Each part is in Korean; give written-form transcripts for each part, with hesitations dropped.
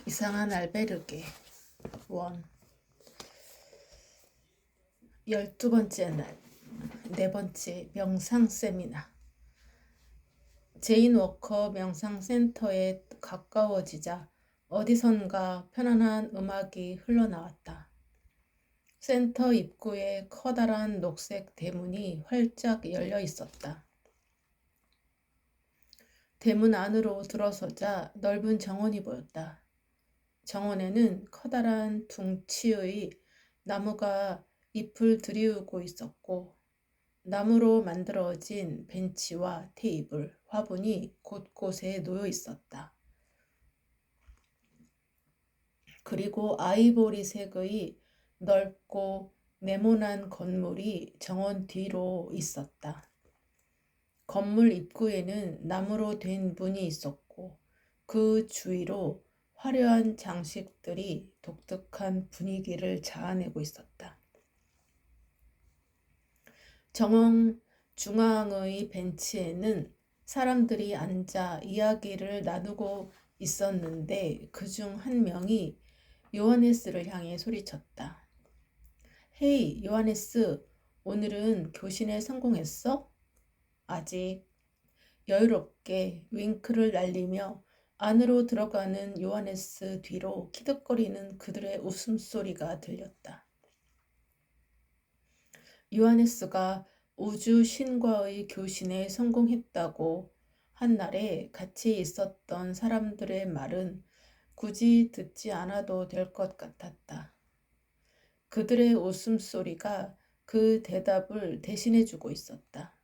이상한 알베르게 원 12번째 날 4번째 명상 세미나. 제인 워커 명상센터에 가까워지자 어디선가 편안한 음악이 흘러나왔다. 센터 입구에 커다란 녹색 대문이 활짝 열려 있었다. 대문 안으로 들어서자 넓은 정원이 보였다. 정원에는 커다란 둥치의 나무가 잎을 들이우고 있었고 나무로 만들어진 벤치와 테이블, 화분이 곳곳에 놓여 있었다. 그리고 아이보리색의 넓고 네모난 건물이 정원 뒤로 있었다. 건물 입구에는 나무로 된 문이 있었고 그 주위로 화려한 장식들이 독특한 분위기를 자아내고 있었다. 정원 중앙의 벤치에는 사람들이 앉아 이야기를 나누고 있었는데 그중 한 명이 요하네스를 향해 소리쳤다. 헤이, 요하네스, 오늘은 교신에 성공했어? 아직. 여유롭게 윙크를 날리며 안으로 들어가는 요하네스 뒤로 키득거리는 그들의 웃음소리가 들렸다. 요하네스가 우주 신과의 교신에 성공했다고 한 날에 같이 있었던 사람들의 말은 굳이 듣지 않아도 될 것 같았다. 그들의 웃음소리가 그 대답을 대신해주고 있었다.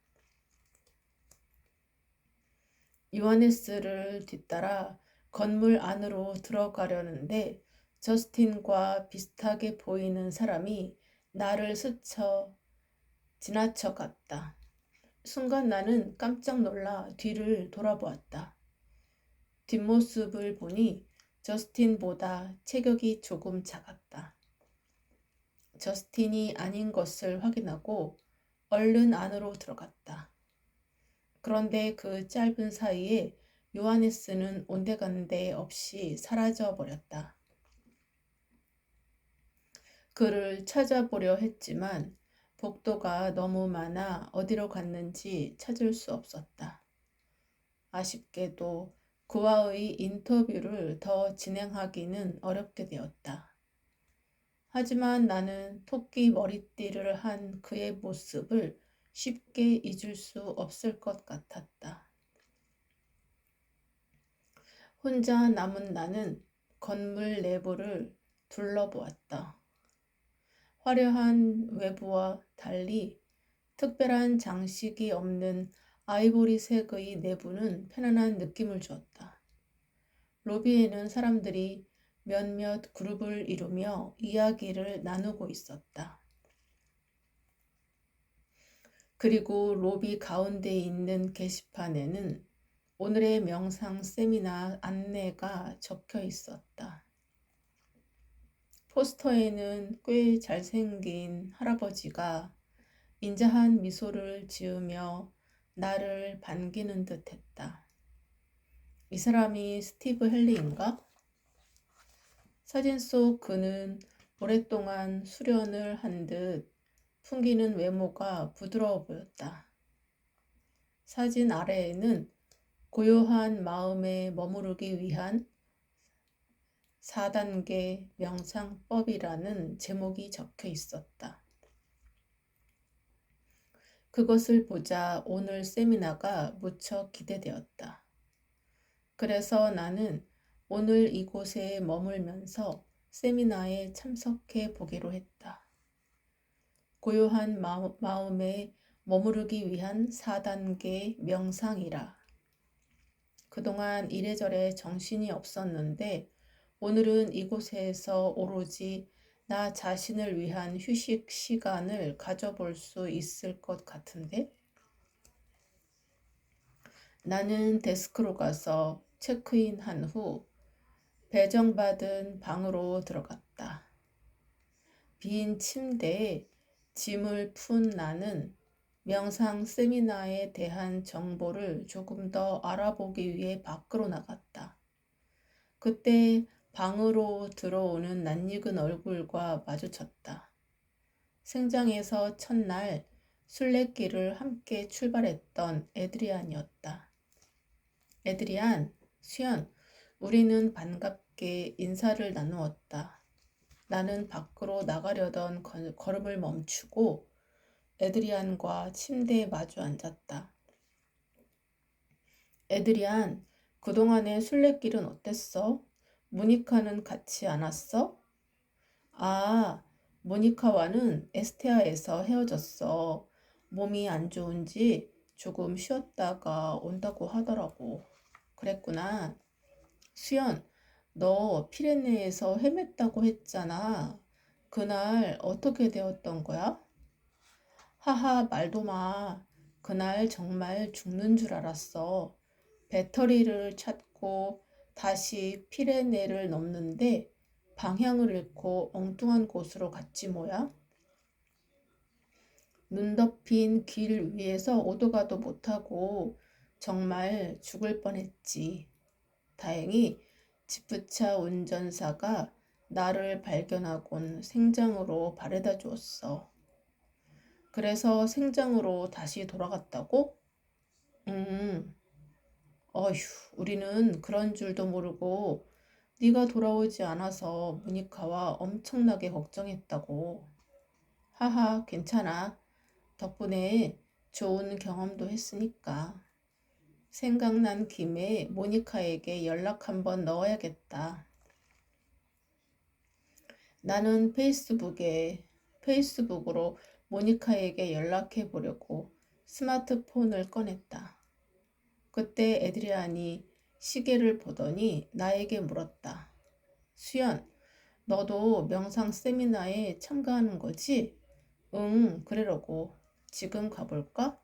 요하네스를 뒤따라 건물 안으로 들어가려는데 저스틴과 비슷하게 보이는 사람이 나를 스쳐 지나쳐갔다. 순간 나는 깜짝 놀라 뒤를 돌아보았다. 뒷모습을 보니 저스틴보다 체격이 조금 작았다. 저스틴이 아닌 것을 확인하고 얼른 안으로 들어갔다. 그런데 그 짧은 사이에 요하네스는 온데간데 없이 사라져 버렸다. 그를 찾아보려 했지만 복도가 너무 많아 어디로 갔는지 찾을 수 없었다. 아쉽게도 그와의 인터뷰를 더 진행하기는 어렵게 되었다. 하지만 나는 토끼 머리띠를 한 그의 모습을 쉽게 잊을 수 없을 것 같았다. 혼자 남은 나는 건물 내부를 둘러보았다. 화려한 외부와 달리 특별한 장식이 없는 아이보리색의 내부는 편안한 느낌을 주었다. 로비에는 사람들이 몇몇 그룹을 이루며 이야기를 나누고 있었다. 그리고 로비 가운데 있는 게시판에는 오늘의 명상 세미나 안내가 적혀 있었다. 포스터에는 꽤 잘생긴 할아버지가 인자한 미소를 지으며 나를 반기는 듯 했다. 이 사람이 스티브 헨리인가? 사진 속 그는 오랫동안 수련을 한 듯 풍기는 외모가 부드러워 보였다. 사진 아래에는 고요한 마음에 머무르기 위한 4단계 명상법이라는 제목이 적혀 있었다. 그것을 보자 오늘 세미나가 무척 기대되었다. 그래서 나는 오늘 이곳에 머물면서 세미나에 참석해 보기로 했다. 고요한 마음에 머무르기 위한 4단계 명상이라. 그동안 이래저래 정신이 없었는데 오늘은 이곳에서 오로지 나 자신을 위한 휴식 시간을 가져볼 수 있을 것 같은데? 나는 데스크로 가서 체크인한 후 배정받은 방으로 들어갔다. 빈 침대에 짐을 푼 나는 명상 세미나에 대한 정보를 조금 더 알아보기 위해 밖으로 나갔다. 그때 방으로 들어오는 낯익은 얼굴과 마주쳤다. 생장에서 첫날 순례길을 함께 출발했던 에드리안이었다. 에드리안, 수연, 우리는 반갑게 인사를 나누었다. 나는 밖으로 나가려던 걸음을 멈추고 에드리안과 침대에 마주 앉았다. 에드리안, 그동안의 순례길은 어땠어? 모니카는 같이 안 왔어? 아, 모니카와는 에스테아에서 헤어졌어. 몸이 안 좋은지 조금 쉬었다가 온다고 하더라고. 그랬구나. 수연, 너 피레네에서 헤맸다고 했잖아. 그날 어떻게 되었던 거야? 하하, 말도 마. 그날 정말 죽는 줄 알았어. 배터리를 찾고 다시 피레네를 넘는데 방향을 잃고 엉뚱한 곳으로 갔지 뭐야. 눈 덮인 길 위에서 오도 가도 못하고 정말 죽을 뻔했지. 다행히 지프차 운전사가 나를 발견하곤 생장으로 바래다 주었어. 그래서 생장으로 다시 돌아갔다고? 음, 어휴, 우리는 그런 줄도 모르고 네가 돌아오지 않아서 모니카와 엄청나게 걱정했다고. 하하, 괜찮아. 덕분에 좋은 경험도 했으니까. 생각난 김에 모니카에게 연락 한번 넣어야겠다. 나는 페이스북으로 모니카에게 연락해 보려고 스마트폰을 꺼냈다. 그때 에드리안이 시계를 보더니 나에게 물었다. 수연, 너도 명상 세미나에 참가하는 거지? 응, 그러려고. 지금 가볼까?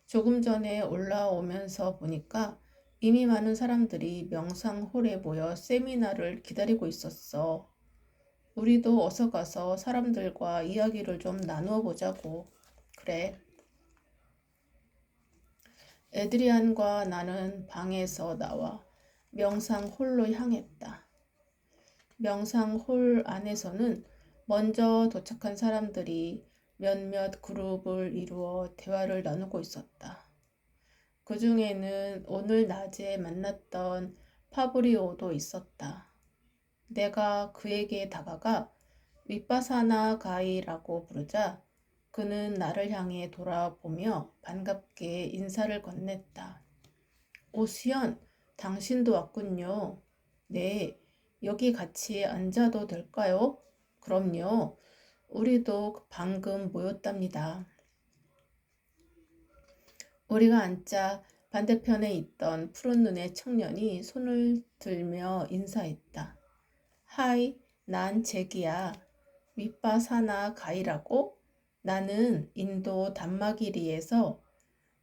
조금 전에 올라오면서 보니까 이미 많은 사람들이 명상홀에 모여 세미나를 기다리고 있었어. 우리도 어서 가서 사람들과 이야기를 좀 나누어 보자고. 그래. 에드리안과 나는 방에서 나와 명상홀로 향했다. 명상홀 안에서는 먼저 도착한 사람들이 몇몇 그룹을 이루어 대화를 나누고 있었다. 그 중에는 오늘 낮에 만났던 파브리오도 있었다. 내가 그에게 다가가 윗바사나 가이라고 부르자 그는 나를 향해 돌아보며 반갑게 인사를 건넸다. 오수연, 당신도 왔군요. 네, 여기 같이 앉아도 될까요? 그럼요. 우리도 방금 모였답니다. 우리가 앉자 반대편에 있던 푸른 눈의 청년이 손을 들며 인사했다. 하이, 난 잭이야. 윗바사나 가이라고? 나는 인도 단마기리에서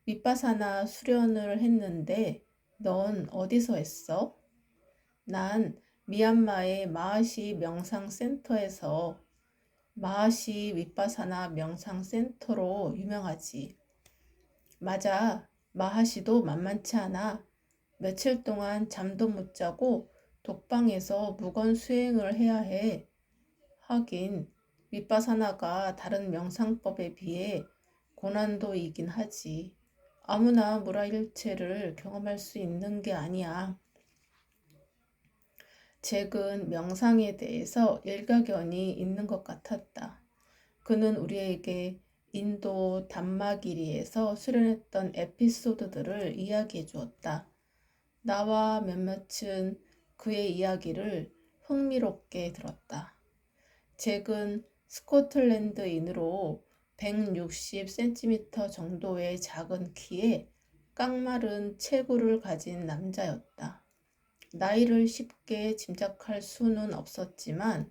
윗바사나 수련을 했는데 넌 어디서 했어? 난 미얀마의 마하시 명상센터에서 마하시 윗바사나 명상센터로 유명하지. 맞아. 마하시도 만만치 않아. 며칠 동안 잠도 못 자고 독방에서 무건 수행을 해야 해. 하긴 윗바사나가 다른 명상법에 비해 고난도이긴 하지. 아무나 무라일체를 경험할 수 있는 게 아니야. 잭은 명상에 대해서 일가견이 있는 것 같았다. 그는 우리에게 인도 단마기리에서 수련했던 에피소드들을 이야기해 주었다. 나와 몇몇은 그의 이야기를 흥미롭게 들었다. 잭은 스코틀랜드인으로 160cm 정도의 작은 키에 깡마른 체구를 가진 남자였다. 나이를 쉽게 짐작할 수는 없었지만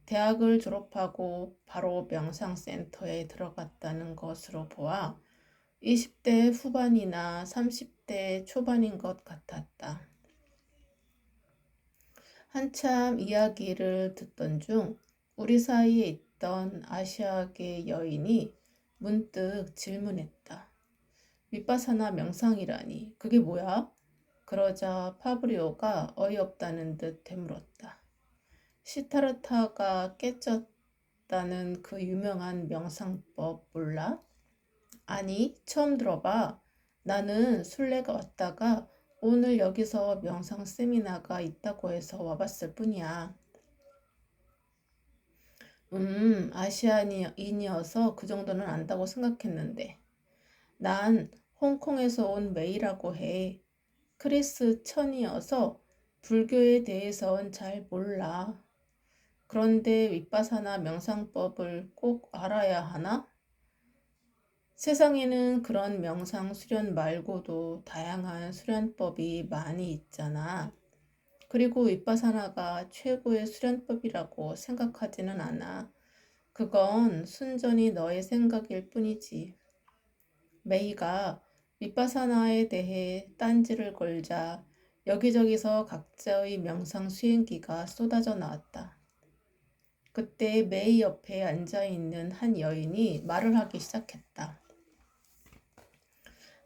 대학을 졸업하고 바로 명상센터에 들어갔다는 것으로 보아 20대 후반이나 30대 초반인 것 같았다. 한참 이야기를 듣던 중 우리 사이에 있던 아시아계 여인이 문득 질문했다. 윗바사나 명상이라니 그게 뭐야? 그러자 파브리오가 어이없다는 듯 되물었다. 시타르타가 깨졌다는 그 유명한 명상법 몰라? 아니, 처음 들어봐. 나는 순례가 왔다가 오늘 여기서 명상 세미나가 있다고 해서 와봤을 뿐이야. 아시아인이어서 그 정도는 안다고 생각했는데. 난 홍콩에서 온 메이라고 해. 크리스천이어서 불교에 대해선 잘 몰라. 그런데 윗바사나 명상법을 꼭 알아야 하나? 세상에는 그런 명상 수련 말고도 다양한 수련법이 많이 있잖아. 그리고 윗바사나가 최고의 수련법이라고 생각하지는 않아. 그건 순전히 너의 생각일 뿐이지. 메이가 윗바사나에 대해 딴지를 걸자 여기저기서 각자의 명상 수행기가 쏟아져 나왔다. 그때 메이 옆에 앉아있는 한 여인이 말을 하기 시작했다.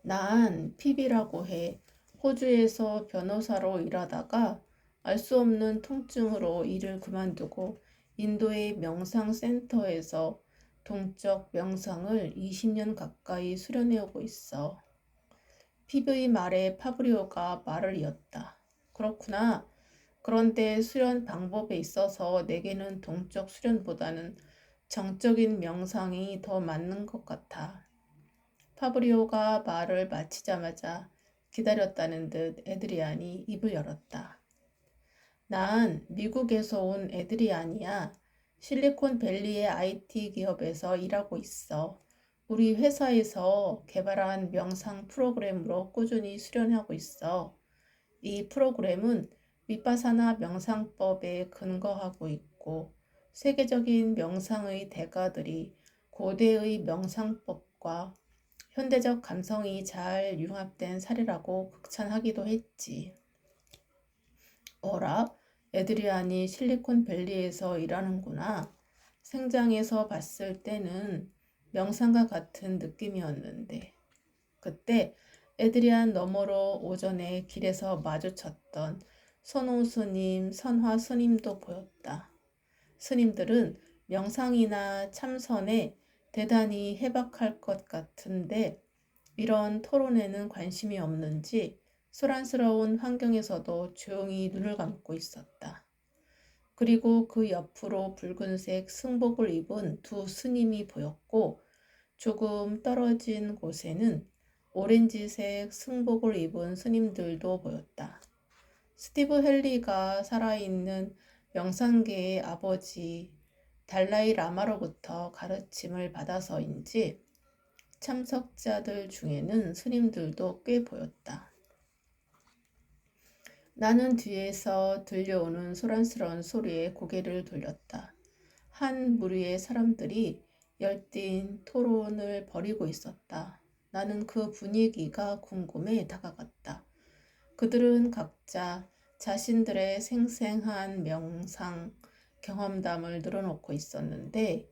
난 피비라고 해. 호주에서 변호사로 일하다가 알 수 없는 통증으로 일을 그만두고 인도의 명상센터에서 동적 명상을 20년 가까이 수련해오고 있어. 피비의 말에 파브리오가 말을 이었다. 그렇구나. 그런데 수련 방법에 있어서 내게는 동적 수련보다는 정적인 명상이 더 맞는 것 같아. 파브리오가 말을 마치자마자 기다렸다는 듯 에드리안이 입을 열었다. 난 미국에서 온 에드리안이야. 실리콘밸리의 IT 기업에서 일하고 있어. 우리 회사에서 개발한 명상 프로그램으로 꾸준히 수련하고 있어. 이 프로그램은 윗바사나 명상법에 근거하고 있고 세계적인 명상의 대가들이 고대의 명상법과 현대적 감성이 잘 융합된 사례라고 극찬하기도 했지. 어라? 에드리안이 실리콘밸리에서 일하는구나. 생장에서 봤을 때는 명상과 같은 느낌이었는데 그때 에드리안 너머로 오전에 길에서 마주쳤던 선호 스님, 선화 스님도 보였다. 스님들은 명상이나 참선에 대단히 해박할 것 같은데 이런 토론에는 관심이 없는지 소란스러운 환경에서도 조용히 눈을 감고 있었다. 그리고 그 옆으로 붉은색 승복을 입은 두 스님이 보였고 조금 떨어진 곳에는 오렌지색 승복을 입은 스님들도 보였다. 스티브 헨리가 살아있는 명상계의 아버지 달라이 라마로부터 가르침을 받아서인지 참석자들 중에는 스님들도 꽤 보였다. 나는 뒤에서 들려오는 소란스러운 소리에 고개를 돌렸다. 한 무리의 사람들이 열띤 토론을 벌이고 있었다. 나는 그 분위기가 궁금해 다가갔다. 그들은 각자 자신들의 생생한 명상 경험담을 늘어놓고 있었는데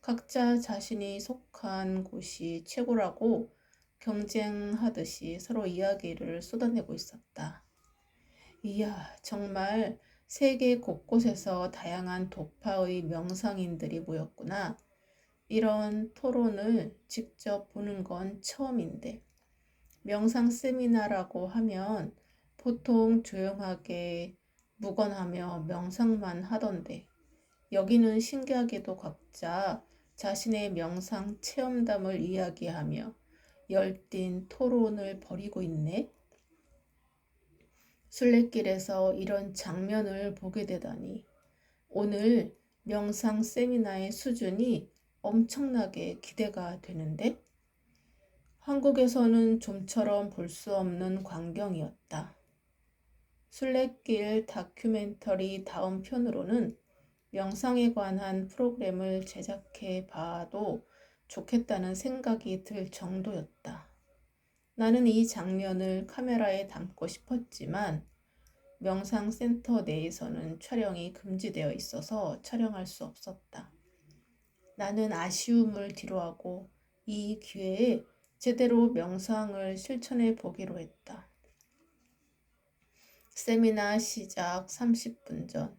각자 자신이 속한 곳이 최고라고 경쟁하듯이 서로 이야기를 쏟아내고 있었다. 이야, 정말 세계 곳곳에서 다양한 도파의 명상인들이 모였구나. 이런 토론을 직접 보는 건 처음인데 명상 세미나라고 하면 보통 조용하게 묵언하며 명상만 하던데 여기는 신기하게도 각자 자신의 명상 체험담을 이야기하며 열띤 토론을 벌이고 있네. 순례길에서 이런 장면을 보게 되다니 오늘 명상 세미나의 수준이 엄청나게 기대가 되는데 한국에서는 좀처럼 볼 수 없는 광경이었다. 순례길 다큐멘터리 다음 편으로는 명상에 관한 프로그램을 제작해 봐도 좋겠다는 생각이 들 정도였다. 나는 이 장면을 카메라에 담고 싶었지만 명상센터 내에서는 촬영이 금지되어 있어서 촬영할 수 없었다. 나는 아쉬움을 뒤로하고 이 기회에 제대로 명상을 실천해 보기로 했다. 세미나 시작 30분 전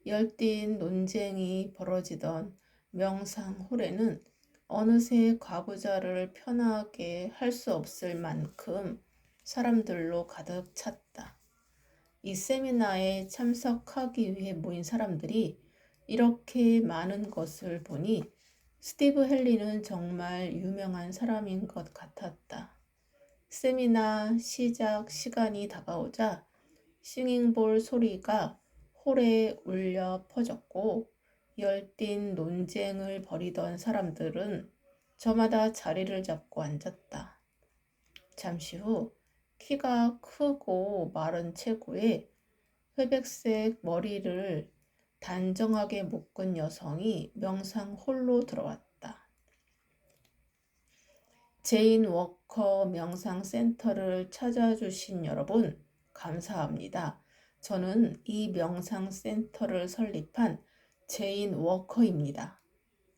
열띤 논쟁이 벌어지던 명상홀에는 어느새 가부좌를 편하게 할 수 없을 만큼 사람들로 가득 찼다. 이 세미나에 참석하기 위해 모인 사람들이 이렇게 많은 것을 보니 스티브 헨리는 정말 유명한 사람인 것 같았다. 세미나 시작 시간이 다가오자 싱잉볼 소리가 홀에 울려 퍼졌고 열띤 논쟁을 벌이던 사람들은 저마다 자리를 잡고 앉았다. 잠시 후 키가 크고 마른 체구에 회백색 머리를 단정하게 묶은 여성이 명상홀로 들어왔다. 제인 워커 명상센터를 찾아주신 여러분, 감사합니다. 저는 이 명상센터를 설립한 제인 워커입니다.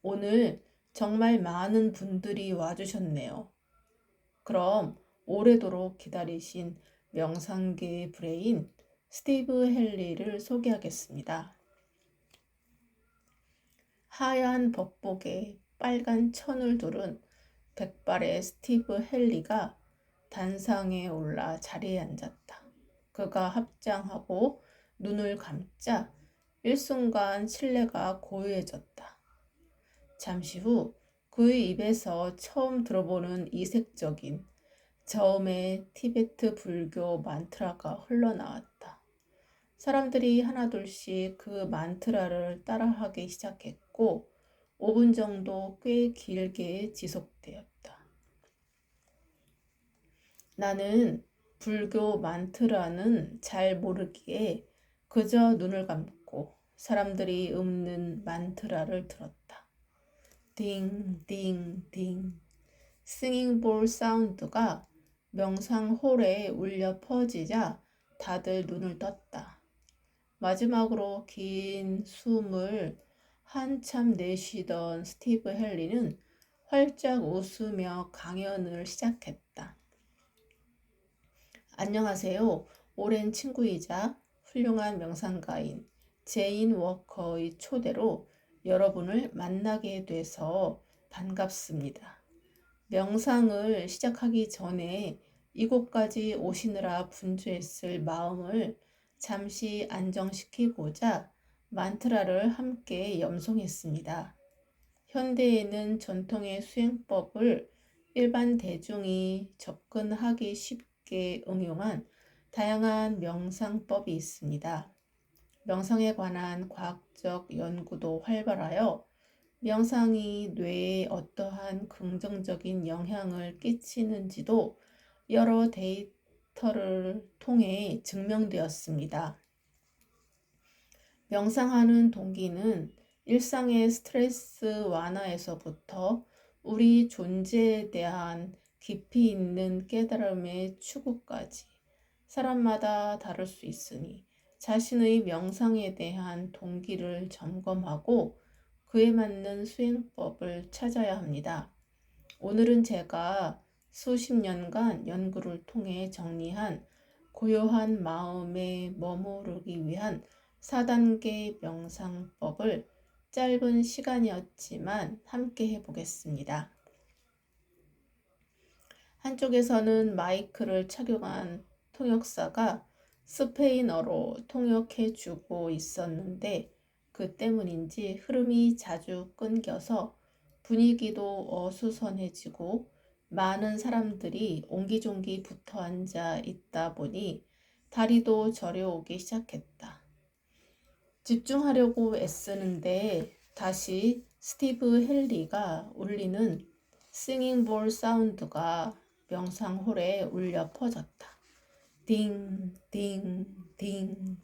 오늘 정말 많은 분들이 와주셨네요. 그럼 오래도록 기다리신 명상계의 브레인 스티브 헨리를 소개하겠습니다. 하얀 법복에 빨간 천을 두른 백발의 스티브 헨리가 단상에 올라 자리에 앉았다. 그가 합장하고 눈을 감자 일순간 신뢰가 고요해졌다. 잠시 후 그의 입에서 처음 들어보는 이색적인 저음의 티베트 불교 만트라가 흘러나왔다. 사람들이 하나둘씩 그 만트라를 따라하기 시작했고 5분 정도 꽤 길게 지속되었다. 나는 불교 만트라는 잘 모르기에 그저 눈을 감고 사람들이 읊는 만트라를 들었다. 딩, 딩, 딩. 싱잉볼 사운드가 명상홀에 울려 퍼지자 다들 눈을 떴다. 마지막으로 긴 숨을 한참 내쉬던 스티브 헨리는 활짝 웃으며 강연을 시작했다. 안녕하세요. 오랜 친구이자 훌륭한 명상가인 제인 워커의 초대로 여러분을 만나게 돼서 반갑습니다. 명상을 시작하기 전에 이곳까지 오시느라 분주했을 마음을 잠시 안정시키고자 만트라를 함께 염송했습니다. 현대에는 전통의 수행법을 일반 대중이 접근하기 쉽게 응용한 다양한 명상법이 있습니다. 명상에 관한 과학적 연구도 활발하여 명상이 뇌에 어떠한 긍정적인 영향을 끼치는지도 여러 데이터를 통해 증명되었습니다. 명상하는 동기는 일상의 스트레스 완화에서부터 우리 존재에 대한 깊이 있는 깨달음의 추구까지 사람마다 다를 수 있으니 자신의 명상에 대한 동기를 점검하고 그에 맞는 수행법을 찾아야 합니다. 오늘은 제가 수십 년간 연구를 통해 정리한 고요한 마음에 머무르기 위한 4단계 명상법을 짧은 시간이었지만 함께 해보겠습니다. 한쪽에서는 마이크를 착용한 통역사가 스페인어로 통역해주고 있었는데 그 때문인지 흐름이 자주 끊겨서 분위기도 어수선해지고 많은 사람들이 옹기종기 붙어 앉아 있다 보니 다리도 저려오기 시작했다. 집중하려고 애쓰는데 다시 스티브 헨리가 울리는 싱잉볼 사운드가 명상홀에 울려 퍼졌다. 딩, 딩, 딩.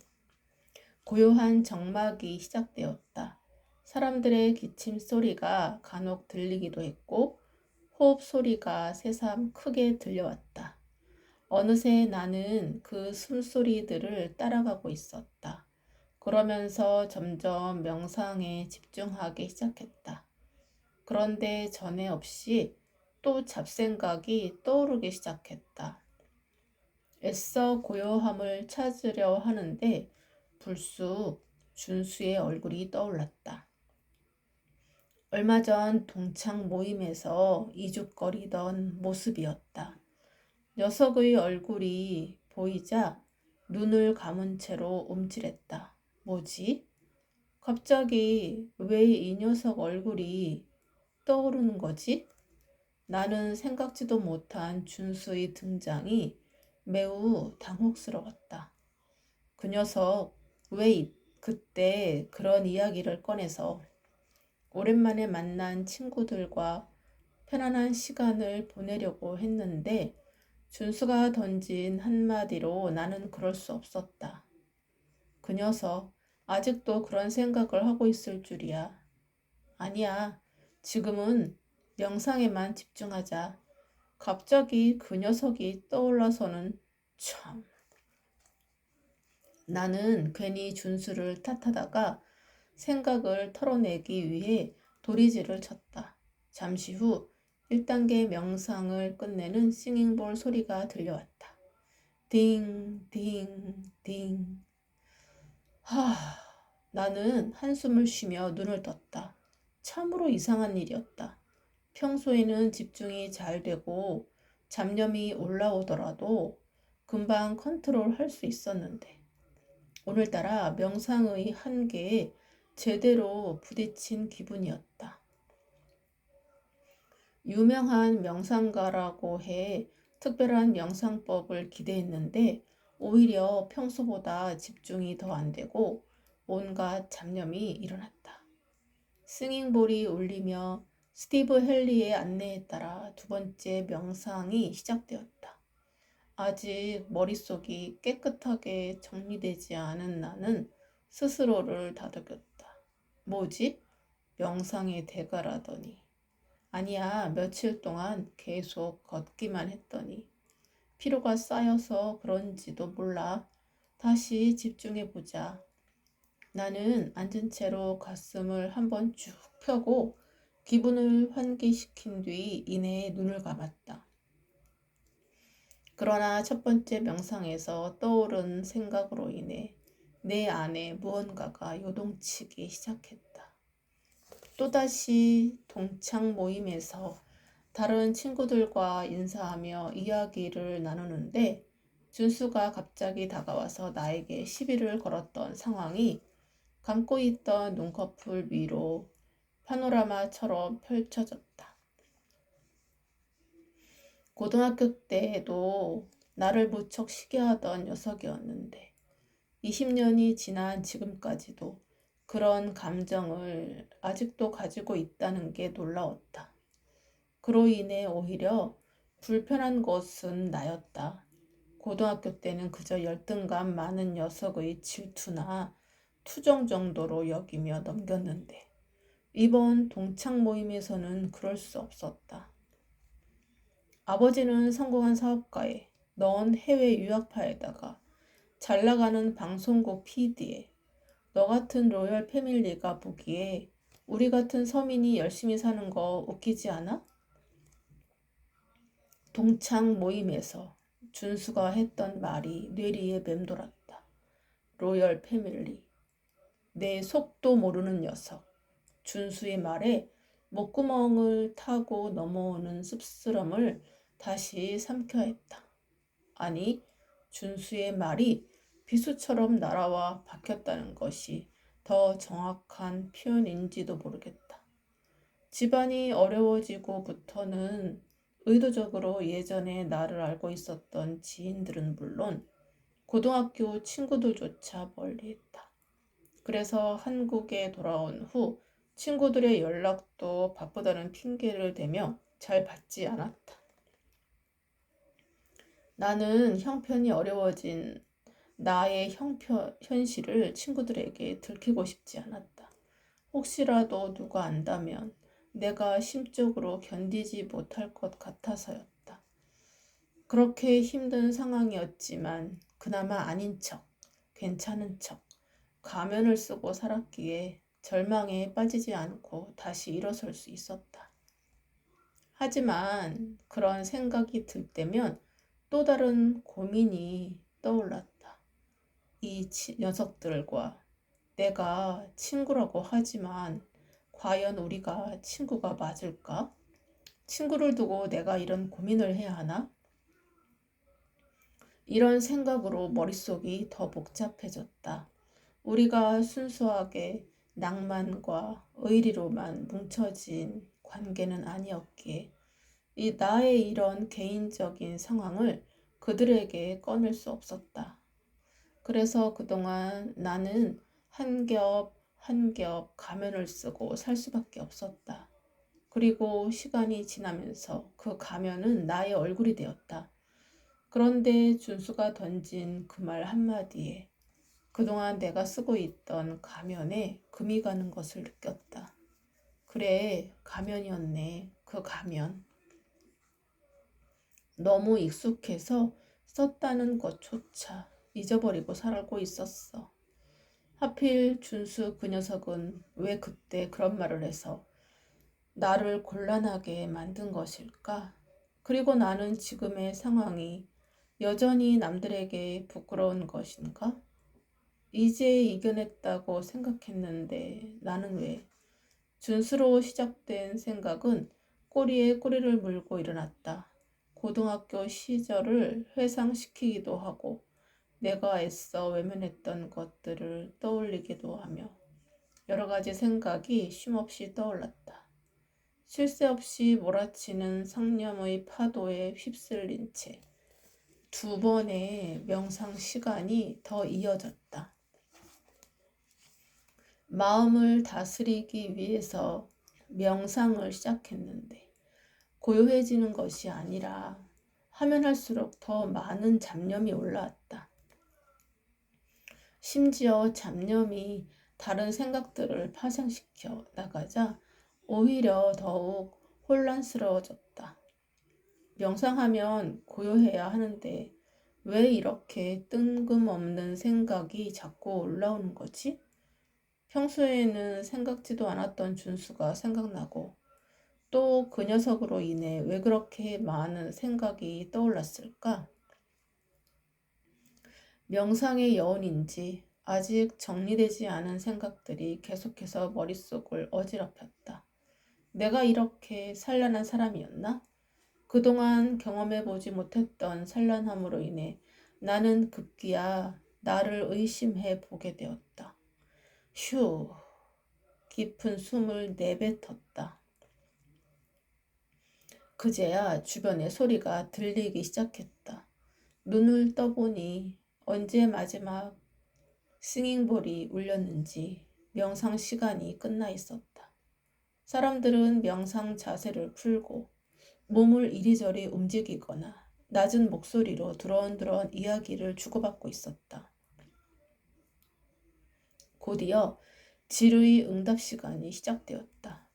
고요한 정막이 시작되었다. 사람들의 기침 소리가 간혹 들리기도 했고 호흡 소리가 새삼 크게 들려왔다. 어느새 나는 그 숨소리들을 따라가고 있었다. 그러면서 점점 명상에 집중하기 시작했다. 그런데 전에 없이 또 잡생각이 떠오르기 시작했다. 애써 고요함을 찾으려 하는데 불쑥 준수의 얼굴이 떠올랐다. 얼마 전 동창 모임에서 이죽거리던 모습이었다. 녀석의 얼굴이 보이자 눈을 감은 채로 움찔했다. 뭐지? 갑자기 왜 이 녀석 얼굴이 떠오르는 거지? 나는 생각지도 못한 준수의 등장이 매우 당혹스러웠다. 그 녀석 왜 그때 그런 이야기를 꺼내서 오랜만에 만난 친구들과 편안한 시간을 보내려고 했는데 준수가 던진 한마디로 나는 그럴 수 없었다. 그 녀석 아직도 그런 생각을 하고 있을 줄이야. 아니야. 지금은 명상에만 집중하자. 갑자기 그 녀석이 떠올라서는 참. 나는 괜히 준수를 탓하다가 생각을 털어내기 위해 도리지를 쳤다. 잠시 후 1단계 명상을 끝내는 싱잉볼 소리가 들려왔다. 딩, 딩, 딩. 나는 한숨을 쉬며 눈을 떴다. 참으로 이상한 일이었다. 평소에는 집중이 잘 되고 잡념이 올라오더라도 금방 컨트롤할 수 있었는데 오늘따라 명상의 한계에 제대로 부딪힌 기분이었다. 유명한 명상가라고 해 특별한 명상법을 기대했는데 오히려 평소보다 집중이 더 안 되고 온갖 잡념이 일어났다. 스닝볼이 울리며 스티브 헨리의 안내에 따라 두 번째 명상이 시작되었다. 아직 머릿속이 깨끗하게 정리되지 않은 나는 스스로를 다독였다. 뭐지? 명상의 대가라더니. 아니야, 며칠 동안 계속 걷기만 했더니. 피로가 쌓여서 그런지도 몰라. 다시 집중해보자. 나는 앉은 채로 가슴을 한번 쭉 펴고 기분을 환기시킨 뒤 이내에 눈을 감았다. 그러나 첫 번째 명상에서 떠오른 생각으로 인해 내 안에 무언가가 요동치기 시작했다. 또다시 동창 모임에서 다른 친구들과 인사하며 이야기를 나누는데 준수가 갑자기 다가와서 나에게 시비를 걸었던 상황이 감고 있던 눈꺼풀 위로 파노라마처럼 펼쳐졌다. 고등학교 때에도 나를 무척 시기 하던 녀석이었는데 20년이 지난 지금까지도 그런 감정을 아직도 가지고 있다는 게 놀라웠다. 그로 인해 오히려 불편한 것은 나였다. 고등학교 때는 그저 열등감 많은 녀석의 질투나 투정 정도로 여기며 넘겼는데 이번 동창 모임에서는 그럴 수 없었다. 아버지는 성공한 사업가에, 넌 해외 유학파에다가 잘 나가는 방송국 PD에 너 같은 로열 패밀리가 보기에 우리 같은 서민이 열심히 사는 거 웃기지 않아? 동창 모임에서 준수가 했던 말이 뇌리에 맴돌았다. 로열 패밀리. 내 속도 모르는 녀석. 준수의 말에 목구멍을 타고 넘어오는 씁쓸함을 다시 삼켜야 했다. 아니, 준수의 말이 비수처럼 날아와 박혔다는 것이 더 정확한 표현인지도 모르겠다. 집안이 어려워지고부터는 의도적으로 예전에 나를 알고 있었던 지인들은 물론 고등학교 친구들조차 멀리했다. 그래서 한국에 돌아온 후 친구들의 연락도 바쁘다는 핑계를 대며 잘 받지 않았다. 나는 형편이 어려워진 나의 현실을 친구들에게 들키고 싶지 않았다. 혹시라도 누가 안다면 내가 심적으로 견디지 못할 것 같아서였다. 그렇게 힘든 상황이었지만 그나마 아닌 척, 괜찮은 척, 가면을 쓰고 살았기에 절망에 빠지지 않고 다시 일어설 수 있었다. 하지만 그런 생각이 들 때면 또 다른 고민이 떠올랐다. 이 녀석들과 내가 친구라고 하지만 과연 우리가 친구가 맞을까? 친구를 두고 내가 이런 고민을 해야 하나? 이런 생각으로 머릿속이 더 복잡해졌다. 우리가 순수하게 낭만과 의리로만 뭉쳐진 관계는 아니었기에 이 나의 이런 개인적인 상황을 그들에게 꺼낼 수 없었다. 그래서 그동안 나는 한 겹 한 겹 가면을 쓰고 살 수밖에 없었다. 그리고 시간이 지나면서 그 가면은 나의 얼굴이 되었다. 그런데 준수가 던진 그 말 한마디에 그동안 내가 쓰고 있던 가면에 금이 가는 것을 느꼈다. 그래, 가면이었네. 그 가면. 너무 익숙해서 썼다는 것조차 잊어버리고 살고 있었어. 하필 준수 그 녀석은 왜 그때 그런 말을 해서 나를 곤란하게 만든 것일까? 그리고 나는 지금의 상황이 여전히 남들에게 부끄러운 것인가? 이제 이겨냈다고 생각했는데 나는 왜? 준수로 시작된 생각은 꼬리에 꼬리를 물고 일어났다. 고등학교 시절을 회상시키기도 하고 내가 애써 외면했던 것들을 떠올리기도 하며 여러 가지 생각이 쉼없이 떠올랐다. 쉴 새 없이 몰아치는 상념의 파도에 휩쓸린 채 두 번의 명상 시간이 더 이어졌다. 마음을 다스리기 위해서 명상을 시작했는데 고요해지는 것이 아니라 하면 할수록 더 많은 잡념이 올라왔다. 심지어 잡념이 다른 생각들을 파생시켜 나가자 오히려 더욱 혼란스러워졌다. 명상하면 고요해야 하는데 왜 이렇게 뜬금없는 생각이 자꾸 올라오는 거지? 평소에는 생각지도 않았던 준수가 생각나고 또 그 녀석으로 인해 왜 그렇게 많은 생각이 떠올랐을까? 명상의 여운인지 아직 정리되지 않은 생각들이 계속해서 머릿속을 어지럽혔다. 내가 이렇게 산란한 사람이었나? 그동안 경험해보지 못했던 산란함으로 인해 나는 급기야 나를 의심해 보게 되었다. 휴, 깊은 숨을 내뱉었다. 그제야 주변의 소리가 들리기 시작했다. 눈을 떠보니 언제 마지막 싱잉볼이 울렸는지 명상 시간이 끝나 있었다. 사람들은 명상 자세를 풀고 몸을 이리저리 움직이거나 낮은 목소리로 두런두런 이야기를 주고받고 있었다. 곧이어 질의 응답 시간이 시작되었다.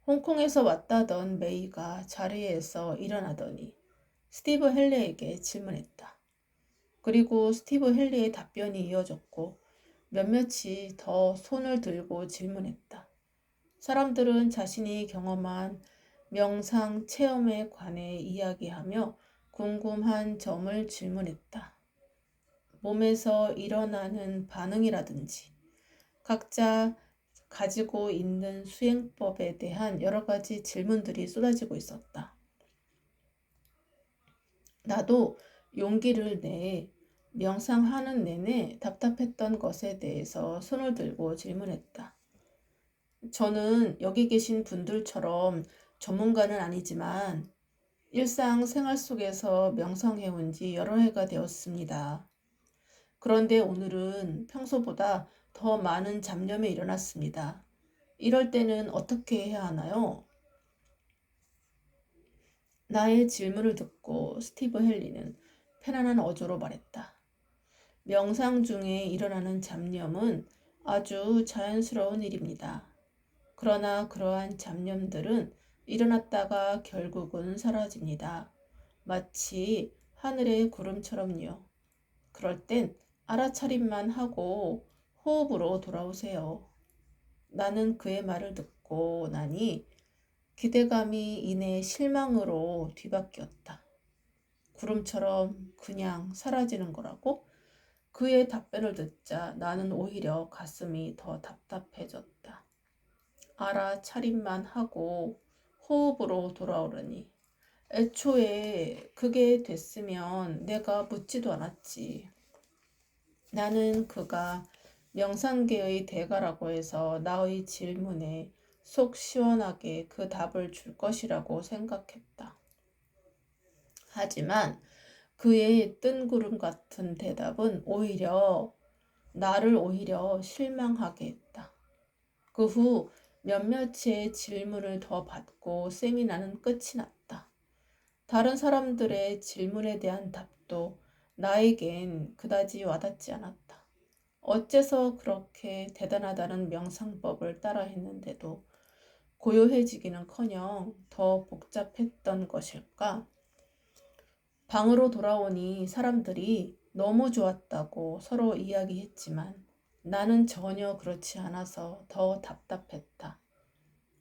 홍콩에서 왔다던 메이가 자리에서 일어나더니 스티브 헨리에게 질문했다. 그리고 스티브 헨리의 답변이 이어졌고 몇몇이 더 손을 들고 질문했다. 사람들은 자신이 경험한 명상 체험에 관해 이야기하며 궁금한 점을 질문했다. 몸에서 일어나는 반응이라든지 각자 가지고 있는 수행법에 대한 여러 가지 질문들이 쏟아지고 있었다. 나도 용기를 내 명상하는 내내 답답했던 것에 대해서 손을 들고 질문했다. 저는 여기 계신 분들처럼 전문가는 아니지만 일상 생활 속에서 명상해온 지 여러 해가 되었습니다. 그런데 오늘은 평소보다 더 많은 잡념이 일어났습니다. 이럴 때는 어떻게 해야 하나요? 나의 질문을 듣고 스티브 헨리는 편안한 어조로 말했다. 명상 중에 일어나는 잡념은 아주 자연스러운 일입니다. 그러나 그러한 잡념들은 일어났다가 결국은 사라집니다. 마치 하늘의 구름처럼요. 그럴 땐 알아차림만 하고 호흡으로 돌아오세요. 나는 그의 말을 듣고 나니 기대감이 이내 실망으로 뒤바뀌었다. 구름처럼 그냥 사라지는 거라고? 그의 답변을 듣자 나는 오히려 가슴이 더 답답해졌다. 알아차림만 하고 호흡으로 돌아오르니 애초에 그게 됐으면 내가 묻지도 않았지. 나는 그가 명상계의 대가라고 해서 나의 질문에 속 시원하게 그 답을 줄 것이라고 생각했다. 하지만 그의 뜬구름 같은 대답은 나를 오히려 실망하게 했다. 그 후 몇몇의 질문을 더 받고 세미나는 끝이 났다. 다른 사람들의 질문에 대한 답도 나에겐 그다지 와닿지 않았다. 어째서 그렇게 대단하다는 명상법을 따라 했는데도 고요해지기는커녕 더 복잡했던 것일까? 방으로 돌아오니 사람들이 너무 좋았다고 서로 이야기했지만 나는 전혀 그렇지 않아서 더 답답했다.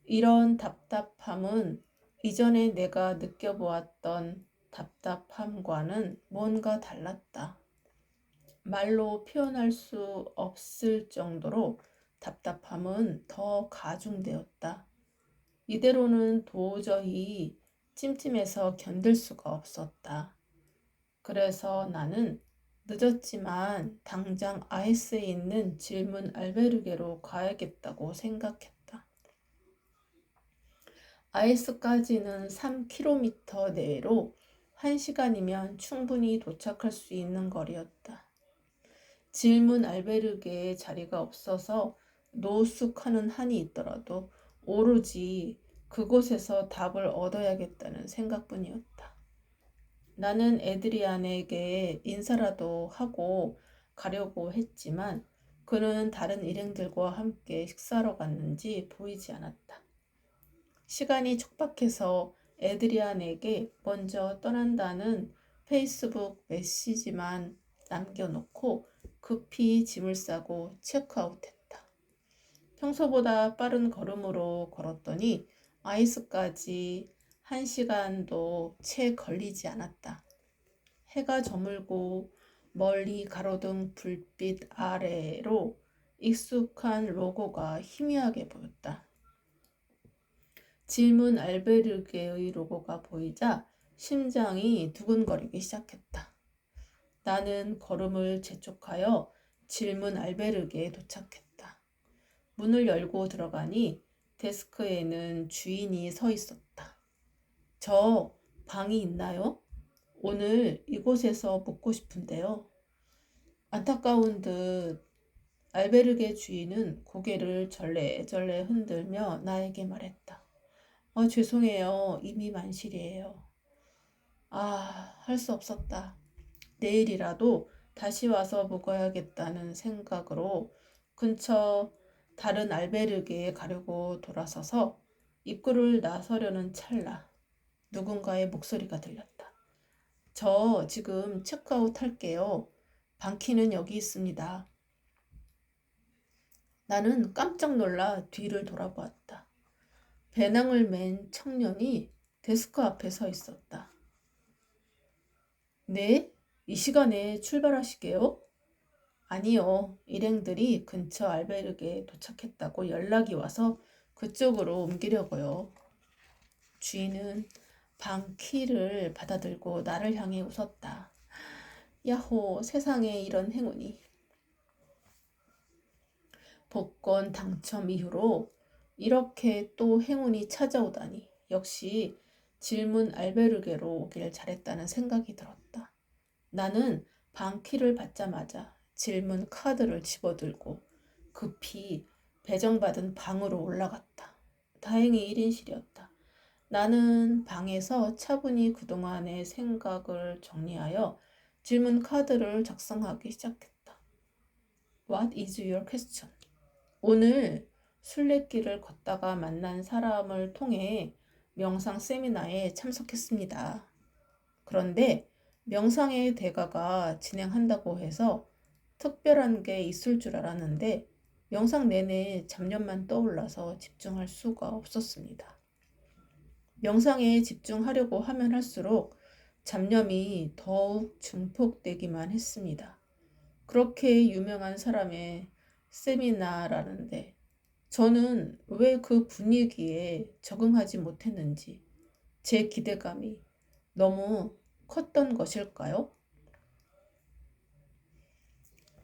이런 답답함은 이전에 내가 느껴보았던 답답함과는 뭔가 달랐다. 말로 표현할 수 없을 정도로 답답함은 더 가중되었다. 이대로는 도저히 찜찜해서 견딜 수가 없었다. 그래서 나는 늦었지만 당장 아이스에 있는 질문 알베르게로 가야겠다고 생각했다. 아이스까지는 3km 내로 1시간이면 충분히 도착할 수 있는 거리였다. 질문 알베르게에 자리가 없어서 노숙하는 한이 있더라도 오로지 그곳에서 답을 얻어야겠다는 생각뿐이었다. 나는 에드리안에게 인사라도 하고 가려고 했지만 그는 다른 일행들과 함께 식사하러 갔는지 보이지 않았다. 시간이 촉박해서 에드리안에게 먼저 떠난다는 페이스북 메시지만 남겨놓고 급히 짐을 싸고 체크아웃했다. 평소보다 빠른 걸음으로 걸었더니 아이스까지 1시간도 채 걸리지 않았다. 해가 저물고 멀리 가로등 불빛 아래로 익숙한 로고가 희미하게 보였다. 질문 알베르게의 로고가 보이자 심장이 두근거리기 시작했다. 나는 걸음을 재촉하여 질문 알베르게에 도착했다. 문을 열고 들어가니 데스크에는 주인이 서 있었다. 저 방이 있나요? 오늘 이곳에서 묵고 싶은데요. 안타까운 듯 알베르게 주인은 고개를 절레절레 흔들며 나에게 말했다. 죄송해요. 이미 만실이에요. 할 수 없었다. 내일이라도 다시 와서 묵어야겠다는 생각으로 근처 다른 알베르게에 가려고 돌아서서 입구를 나서려는 찰나 누군가의 목소리가 들렸다. 저 지금 체크아웃 할게요. 방키는 여기 있습니다. 나는 깜짝 놀라 뒤를 돌아보았다. 배낭을 맨 청년이 데스크 앞에 서 있었다. 네? 이 시간에 출발하시게요? 아니요. 일행들이 근처 알베르게에 도착했다고 연락이 와서 그쪽으로 옮기려고요. 주인은 방 키를 받아들고 나를 향해 웃었다. 야호, 세상에 이런 행운이. 복권 당첨 이후로 이렇게 또 행운이 찾아오다니 역시 질문 알베르게로 오길 잘했다는 생각이 들었다. 나는 방키를 받자마자 질문 카드를 집어들고 급히 배정받은 방으로 올라갔다. 다행히 1인실이었다. 나는 방에서 차분히 그동안의 생각을 정리하여 질문 카드를 작성하기 시작했다. What is your question? 오늘 순례길을 걷다가 만난 사람을 통해 명상 세미나에 참석했습니다. 그런데 명상의 대가가 진행한다고 해서 특별한 게 있을 줄 알았는데 명상 내내 잡념만 떠올라서 집중할 수가 없었습니다. 명상에 집중하려고 하면 할수록 잡념이 더욱 증폭되기만 했습니다. 그렇게 유명한 사람의 세미나라는데 저는 왜 그 분위기에 적응하지 못했는지 제 기대감이 너무 컸던 것일까요?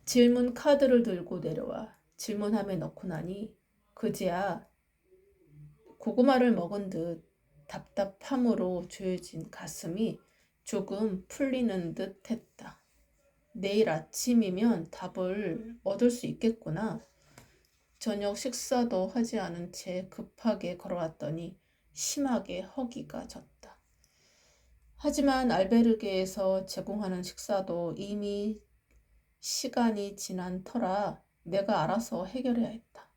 질문 카드를 들고 내려와 질문함에 넣고 나니 그제야 고구마를 먹은 듯 답답함으로 조여진 가슴이 조금 풀리는 듯 했다. 내일 아침이면 답을 얻을 수 있겠구나. 저녁 식사도 하지 않은 채 급하게 걸어왔더니 심하게 허기가 졌다. 하지만 알베르게에서 제공하는 식사도 이미 시간이 지난 터라 내가 알아서 해결해야 했다.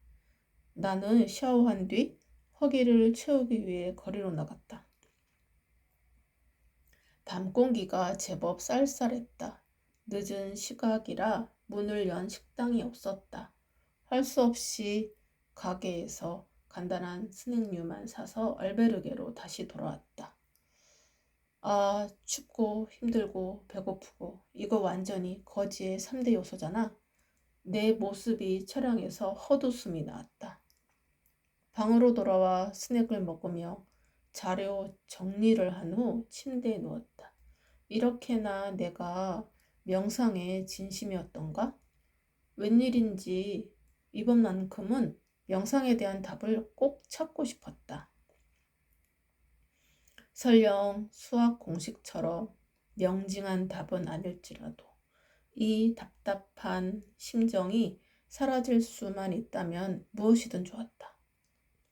나는 샤워한 뒤 허기를 채우기 위해 거리로 나갔다. 밤 공기가 제법 쌀쌀했다. 늦은 시각이라 문을 연 식당이 없었다. 할 수 없이 가게에서 간단한 스낵류만 사서 알베르게로 다시 돌아왔다. 아, 춥고 힘들고 배고프고 이거 완전히 거지의 3대 요소잖아. 내 모습이 처량해서 헛웃음이 나왔다. 방으로 돌아와 스낵을 먹으며 자료 정리를 한 후 침대에 누웠다. 이렇게나 내가 명상에 진심이었던가? 웬일인지 이번만큼은 명상에 대한 답을 꼭 찾고 싶었다. 설령 수학 공식처럼 명징한 답은 아닐지라도 이 답답한 심정이 사라질 수만 있다면 무엇이든 좋았다.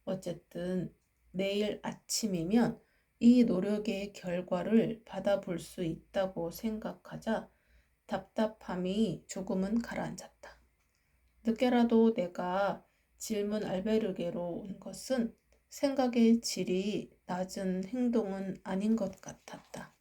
어쨌든 내일 아침이면 이 노력의 결과를 받아볼 수 있다고 생각하자 답답함이 조금은 가라앉았다. 늦게라도 내가 질문 알베르게로 온 것은 생각의 질이 낮은 행동은 아닌 것 같았다.